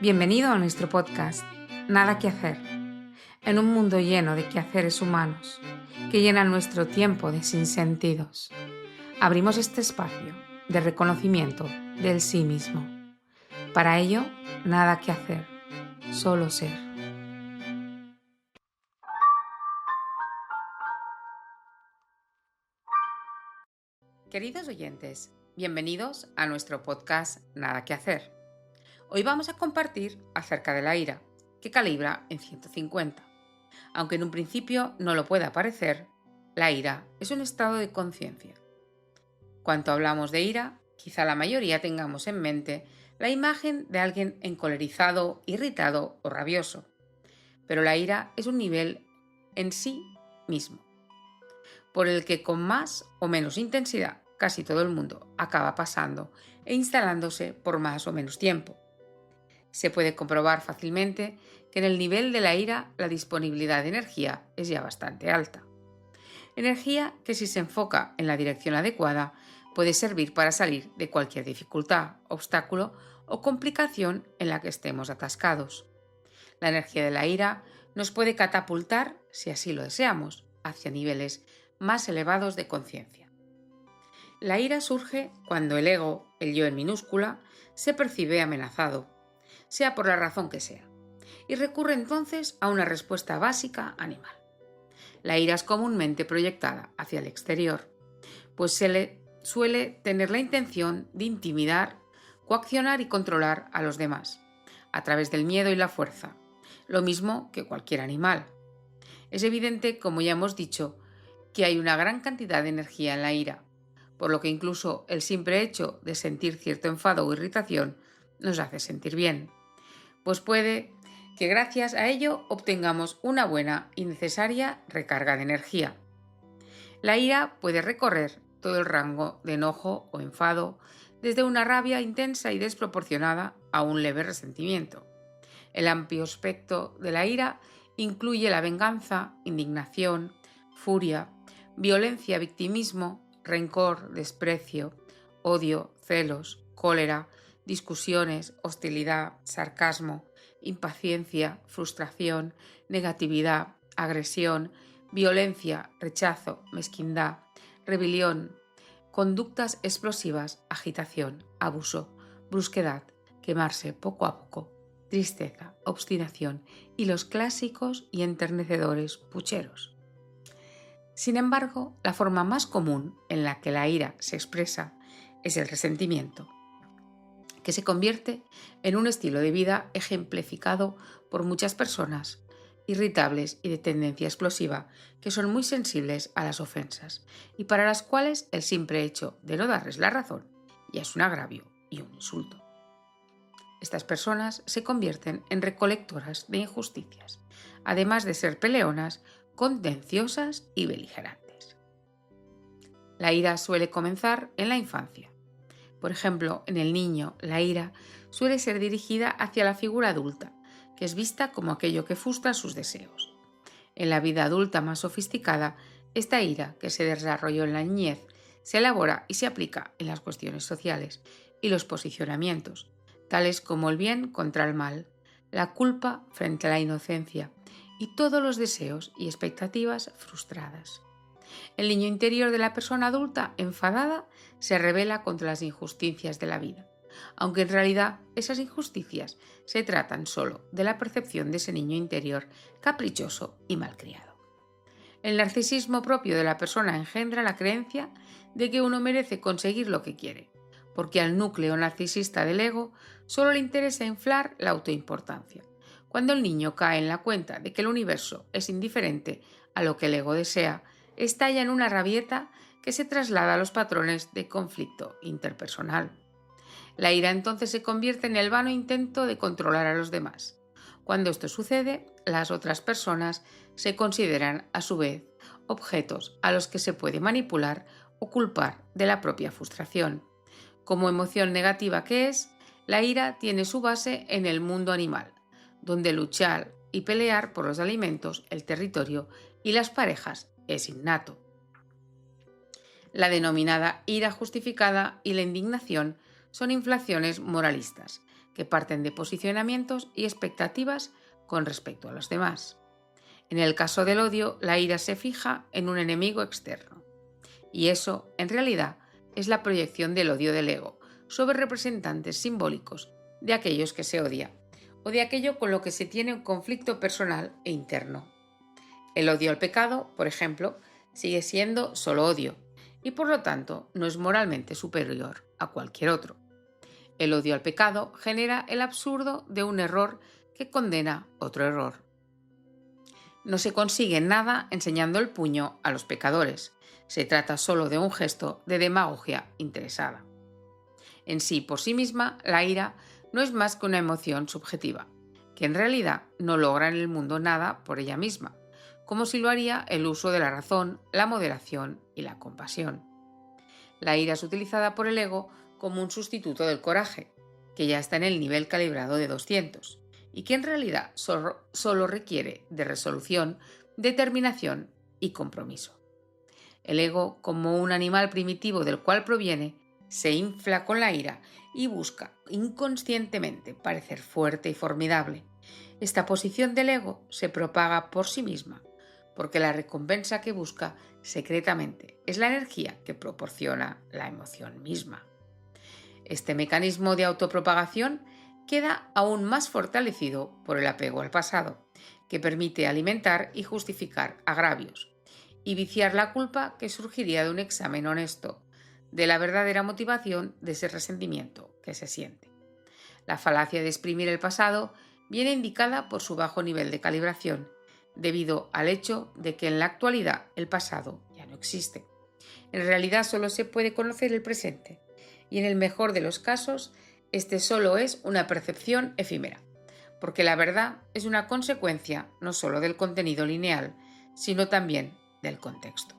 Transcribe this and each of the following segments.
Bienvenido a nuestro podcast, Nada que hacer, en un mundo lleno de quehaceres humanos que llenan nuestro tiempo de sinsentidos. Abrimos este espacio de reconocimiento del sí mismo. Para ello, nada que hacer, solo ser. Queridos oyentes, bienvenidos a nuestro podcast Nada que hacer. Hoy vamos a compartir acerca de la ira, que calibra en 150. Aunque en un principio no lo pueda parecer, la ira es un estado de conciencia. Cuando hablamos de ira, quizá la mayoría tengamos en mente la imagen de alguien encolerizado, irritado o rabioso. Pero la ira es un nivel en sí mismo, por el que con más o menos intensidad casi todo el mundo acaba pasando e instalándose por más o menos tiempo. Se puede comprobar fácilmente que en el nivel de la ira la disponibilidad de energía es ya bastante alta. Energía que, si se enfoca en la dirección adecuada, puede servir para salir de cualquier dificultad, obstáculo o complicación en la que estemos atascados. La energía de la ira nos puede catapultar, si así lo deseamos, hacia niveles más elevados de conciencia. La ira surge cuando el ego, el yo en minúscula, se percibe amenazado, sea por la razón que sea, y recurre entonces a una respuesta básica animal. La ira es comúnmente proyectada hacia el exterior, pues suele tener la intención de intimidar, coaccionar y controlar a los demás, a través del miedo y la fuerza, lo mismo que cualquier animal. Es evidente, como ya hemos dicho, que hay una gran cantidad de energía en la ira, por lo que incluso el simple hecho de sentir cierto enfado o irritación nos hace sentir bien, pues puede que gracias a ello obtengamos una buena y necesaria recarga de energía. La ira puede recorrer todo el rango de enojo o enfado, desde una rabia intensa y desproporcionada a un leve resentimiento. El amplio espectro de la ira incluye la venganza, indignación, furia, violencia, victimismo, rencor, desprecio, odio, celos, cólera, discusiones, hostilidad, sarcasmo, impaciencia, frustración, negatividad, agresión, violencia, rechazo, mezquindad, rebelión, conductas explosivas, agitación, abuso, brusquedad, quemarse poco a poco, tristeza, obstinación y los clásicos y enternecedores pucheros. Sin embargo, la forma más común en la que la ira se expresa es el resentimiento, que se convierte en un estilo de vida ejemplificado por muchas personas irritables y de tendencia explosiva, que son muy sensibles a las ofensas y para las cuales el simple hecho de no darles la razón ya es un agravio y un insulto. Estas personas se convierten en recolectoras de injusticias, además de ser peleonas, contenciosas y beligerantes. La ira suele comenzar en la infancia. Por ejemplo, en el niño, la ira suele ser dirigida hacia la figura adulta, que es vista como aquello que frustra sus deseos. En la vida adulta más sofisticada, esta ira, que se desarrolló en la niñez, se elabora y se aplica en las cuestiones sociales y los posicionamientos, tales como el bien contra el mal, la culpa frente a la inocencia y todos los deseos y expectativas frustradas. El niño interior de la persona adulta enfadada se rebela contra las injusticias de la vida, aunque en realidad esas injusticias se tratan solo de la percepción de ese niño interior caprichoso y malcriado. El narcisismo propio de la persona engendra la creencia de que uno merece conseguir lo que quiere, porque al núcleo narcisista del ego solo le interesa inflar la autoimportancia. Cuando el niño cae en la cuenta de que el universo es indiferente a lo que el ego desea, estalla en una rabieta que se traslada a los patrones de conflicto interpersonal. La ira entonces se convierte en el vano intento de controlar a los demás. Cuando esto sucede, las otras personas se consideran a su vez objetos a los que se puede manipular o culpar de la propia frustración. Como emoción negativa que es, la ira tiene su base en el mundo animal, donde luchar y pelear por los alimentos, el territorio y las parejas es innato. La denominada ira justificada y la indignación son inflaciones moralistas, que parten de posicionamientos y expectativas con respecto a los demás. En el caso del odio, la ira se fija en un enemigo externo. Y eso, en realidad, es la proyección del odio del ego sobre representantes simbólicos de aquellos que se odia o de aquello con lo que se tiene un conflicto personal e interno. El odio al pecado, por ejemplo, sigue siendo solo odio y por lo tanto no es moralmente superior a cualquier otro. El odio al pecado genera el absurdo de un error que condena otro error. No se consigue nada enseñando el puño a los pecadores. Se trata solo de un gesto de demagogia interesada. En sí, por sí misma, la ira no es más que una emoción subjetiva, que en realidad no logra en el mundo nada por ella misma, como si lo haría el uso de la razón, la moderación y la compasión. La ira es utilizada por el ego como un sustituto del coraje, que ya está en el nivel calibrado de 200, y que en realidad solo requiere de resolución, determinación y compromiso. El ego, como un animal primitivo del cual proviene, se infla con la ira y busca inconscientemente parecer fuerte y formidable. Esta posición del ego se propaga por sí misma, porque la recompensa que busca secretamente es la energía que proporciona la emoción misma. Este mecanismo de autopropagación queda aún más fortalecido por el apego al pasado, que permite alimentar y justificar agravios, y viciar la culpa que surgiría de un examen honesto de la verdadera motivación de ese resentimiento que se siente. La falacia de exprimir el pasado viene indicada por su bajo nivel de calibración, debido al hecho de que en la actualidad el pasado ya no existe. En realidad solo se puede conocer el presente, y en el mejor de los casos, este solo es una percepción efímera, porque la verdad es una consecuencia no solo del contenido lineal, sino también del contexto.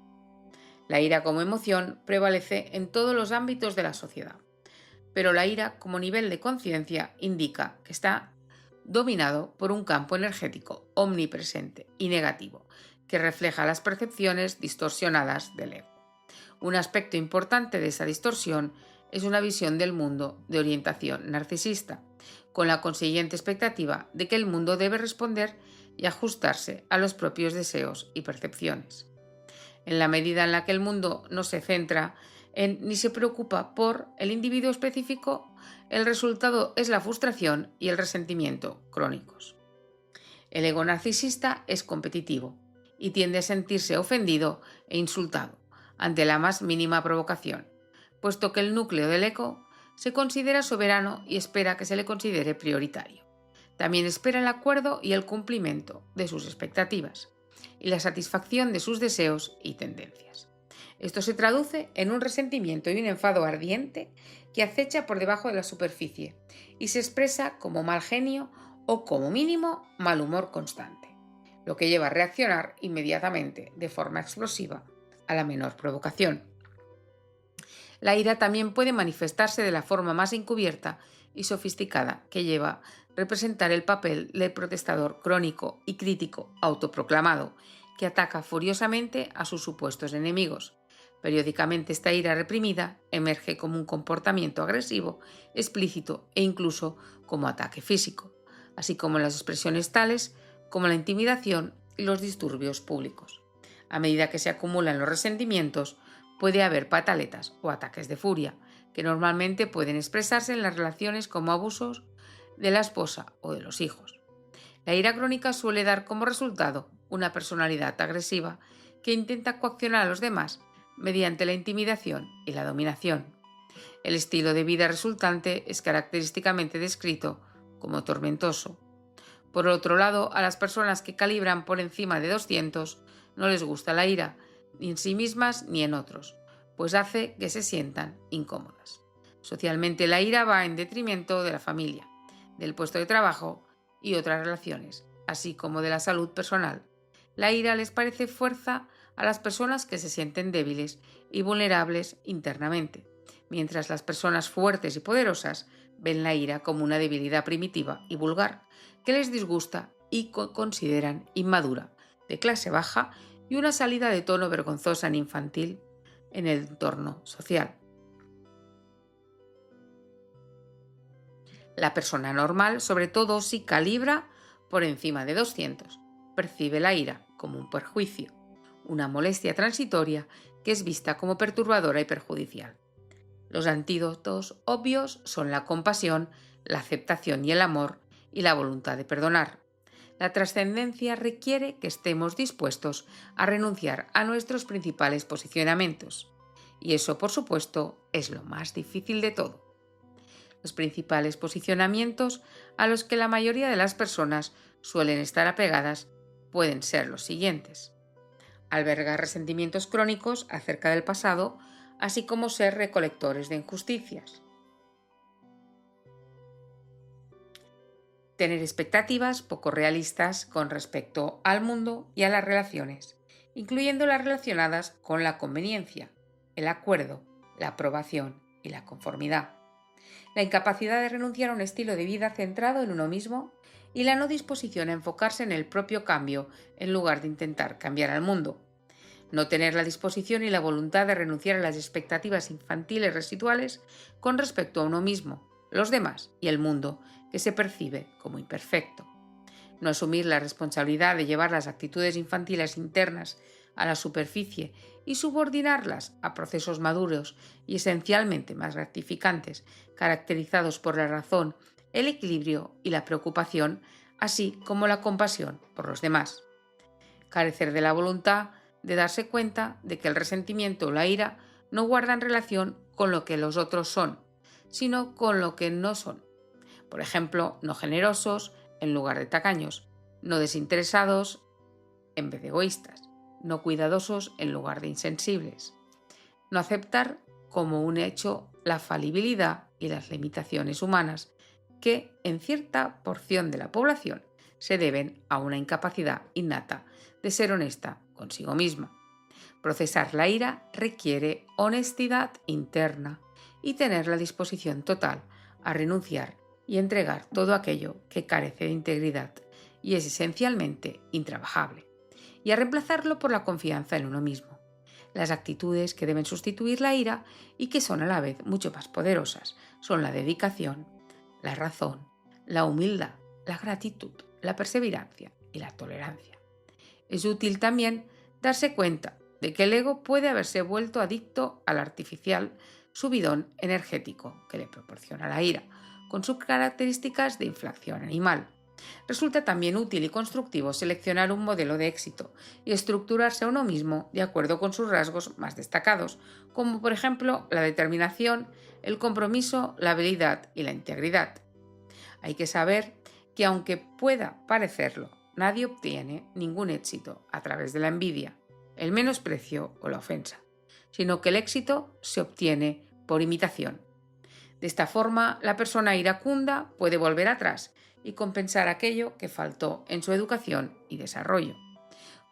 La ira como emoción prevalece en todos los ámbitos de la sociedad, pero la ira como nivel de conciencia indica que está dominado por un campo energético omnipresente y negativo, que refleja las percepciones distorsionadas del ego. Un aspecto importante de esa distorsión es una visión del mundo de orientación narcisista, con la consiguiente expectativa de que el mundo debe responder y ajustarse a los propios deseos y percepciones. En la medida en la que el mundo no se centra en ni se preocupa por el individuo específico, el resultado es la frustración y el resentimiento crónicos. El ego narcisista es competitivo y tiende a sentirse ofendido e insultado ante la más mínima provocación, puesto que el núcleo del ego se considera soberano y espera que se le considere prioritario. También espera el acuerdo y el cumplimiento de sus expectativas y la satisfacción de sus deseos y tendencias. Esto se traduce en un resentimiento y un enfado ardiente que acecha por debajo de la superficie y se expresa como mal genio o, como mínimo, mal humor constante, lo que lleva a reaccionar inmediatamente de forma explosiva a la menor provocación. La ira también puede manifestarse de la forma más encubierta y sofisticada, que lleva a representar el papel del protestador crónico y crítico autoproclamado, que ataca furiosamente a sus supuestos enemigos. Periódicamente esta ira reprimida emerge como un comportamiento agresivo, explícito e incluso como ataque físico, así como las expresiones tales como la intimidación y los disturbios públicos. A medida que se acumulan los resentimientos, puede haber pataletas o ataques de furia, que normalmente pueden expresarse en las relaciones como abusos de la esposa o de los hijos. La ira crónica suele dar como resultado una personalidad agresiva que intenta coaccionar a los demás mediante la intimidación y la dominación. El estilo de vida resultante es característicamente descrito como tormentoso. Por otro lado, a las personas que calibran por encima de 200 no les gusta la ira, ni en sí mismas ni en otros, pues hace que se sientan incómodas. Socialmente la ira va en detrimento de la familia, del puesto de trabajo y otras relaciones, así como de la salud personal. La ira les parece fuerza a las personas que se sienten débiles y vulnerables internamente, mientras las personas fuertes y poderosas ven la ira como una debilidad primitiva y vulgar que les disgusta y consideran inmadura, de clase baja y una salida de tono vergonzosa e infantil en el entorno social. La persona normal, sobre todo si calibra por encima de 200, percibe la ira como un perjuicio, una molestia transitoria que es vista como perturbadora y perjudicial. Los antídotos obvios son la compasión, la aceptación y el amor y la voluntad de perdonar. La trascendencia requiere que estemos dispuestos a renunciar a nuestros principales posicionamientos. Y eso, por supuesto, es lo más difícil de todo. Los principales posicionamientos a los que la mayoría de las personas suelen estar apegadas pueden ser los siguientes: albergar resentimientos crónicos acerca del pasado, así como ser recolectores de injusticias; tener expectativas poco realistas con respecto al mundo y a las relaciones, incluyendo las relacionadas con la conveniencia, el acuerdo, la aprobación y la conformidad; la incapacidad de renunciar a un estilo de vida centrado en uno mismo y la no disposición a enfocarse en el propio cambio en lugar de intentar cambiar al mundo; no tener la disposición y la voluntad de renunciar a las expectativas infantiles residuales con respecto a uno mismo, los demás y el mundo que se percibe como imperfecto; no asumir la responsabilidad de llevar las actitudes infantiles internas a la superficie y subordinarlas a procesos maduros y esencialmente más gratificantes, caracterizados por la razón, el equilibrio y la preocupación, así como la compasión por los demás; carecer de la voluntad de darse cuenta de que el resentimiento o la ira no guardan relación con lo que los otros son, sino con lo que no son. Por ejemplo, no generosos en lugar de tacaños, no desinteresados en vez de egoístas, no cuidadosos en lugar de insensibles. No aceptar como un hecho la falibilidad y las limitaciones humanas que, en cierta porción de la población, se deben a una incapacidad innata de ser honesta consigo misma. Procesar la ira requiere honestidad interna y tener la disposición total a renunciar y entregar todo aquello que carece de integridad y es esencialmente intrabajable, y a reemplazarlo por la confianza en uno mismo. Las actitudes que deben sustituir la ira y que son a la vez mucho más poderosas son la dedicación, la razón, la humildad, la gratitud, la perseverancia y la tolerancia. Es útil también darse cuenta de que el ego puede haberse vuelto adicto al artificial subidón energético que le proporciona la ira, con sus características de inflación animal. Resulta también útil y constructivo seleccionar un modelo de éxito y estructurarse a uno mismo de acuerdo con sus rasgos más destacados, como por ejemplo la determinación, el compromiso, la habilidad y la integridad. Hay que saber que aunque pueda parecerlo, nadie obtiene ningún éxito a través de la envidia, el menosprecio o la ofensa, sino que el éxito se obtiene por imitación. De esta forma, la persona iracunda puede volver atrás y compensar aquello que faltó en su educación y desarrollo.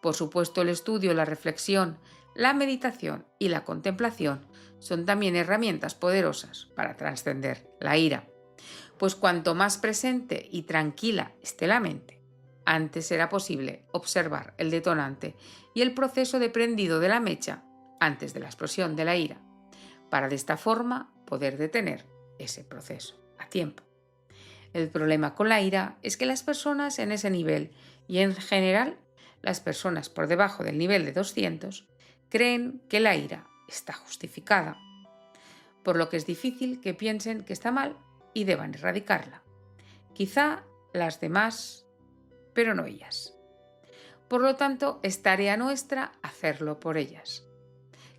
Por supuesto, el estudio, la reflexión, la meditación y la contemplación son también herramientas poderosas para trascender la ira, pues cuanto más presente y tranquila esté la mente, antes será posible observar el detonante y el proceso de prendido de la mecha antes de la explosión de la ira, para de esta forma poder detener ese proceso a tiempo. El problema con la ira es que las personas en ese nivel y en general las personas por debajo del nivel de 200 creen que la ira está justificada, por lo que es difícil que piensen que está mal y deban erradicarla. Quizá las demás, pero no ellas. Por lo tanto, es tarea nuestra hacerlo por ellas.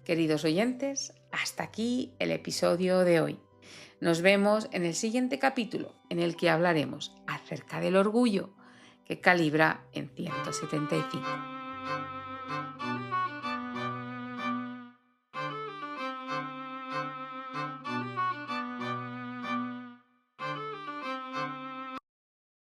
Queridos oyentes, hasta aquí el episodio de hoy. Nos vemos en el siguiente capítulo, en el que hablaremos acerca del orgullo, que calibra en 175.